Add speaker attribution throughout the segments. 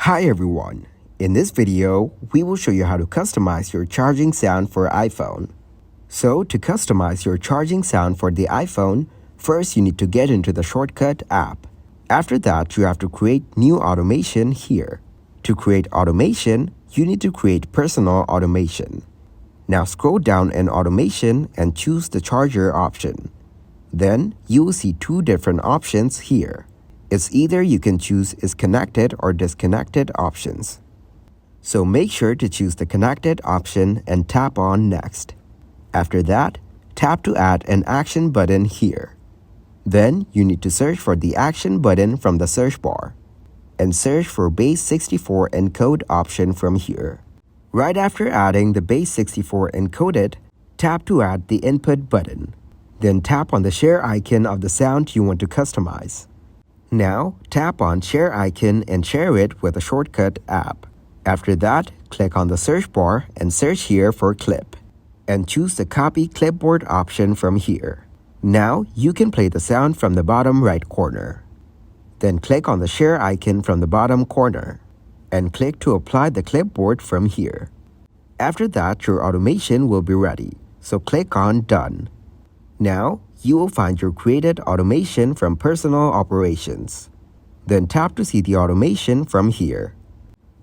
Speaker 1: Hi everyone! In this video, we will show you how to customize your charging sound for iPhone. So, to customize your charging sound for the iPhone, first you need to get into the Shortcut app. After that, you have to create new automation here. To create automation, you need to create personal automation. Now scroll down in automation and choose the charger option. Then, you will see two different options here. It's either you can choose is connected or disconnected options. So make sure to choose the connected option and tap on next. After that, tap to add an action button here. Then you need to search for the action button from the search bar and search for base64 encode option from here. Right after adding the base64 encoded, tap to add the input button. Then tap on the share icon of the sound you want to customize. Now, tap on share icon and share it with a Shortcut app. After that, click on the search bar and search here for clip. And choose the copy clipboard option from here. Now, you can play the sound from the bottom right corner. Then click on the share icon from the bottom corner. And click to apply the clipboard from here. After that, your automation will be ready. So click on Done. Now, you will find your created automation from Personal Operations. Then tap to see the automation from here.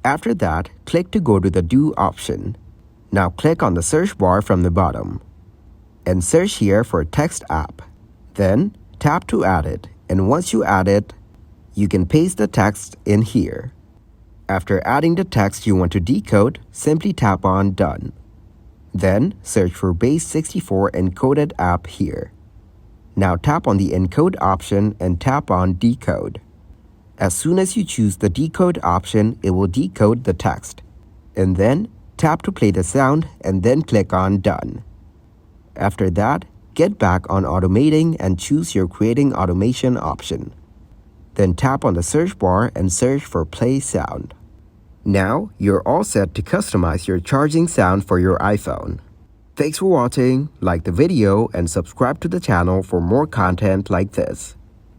Speaker 1: After that, click to go to the Do option. Now click on the search bar from the bottom. And search here for Text App. Then, tap to add it. And once you add it, you can paste the text in here. After adding the text you want to decode, simply tap on Done. Then, search for base64 encoded app here. Now tap on the encode option and tap on decode. As soon as you choose the decode option, it will decode the text. And then tap to play the sound and then click on Done. After that, get back on automating and choose your creating automation option. Then tap on the search bar and search for play sound. Now, you're all set to customize your charging sound for your iPhone. Thanks for watching, like the video and subscribe to the channel for more content like this.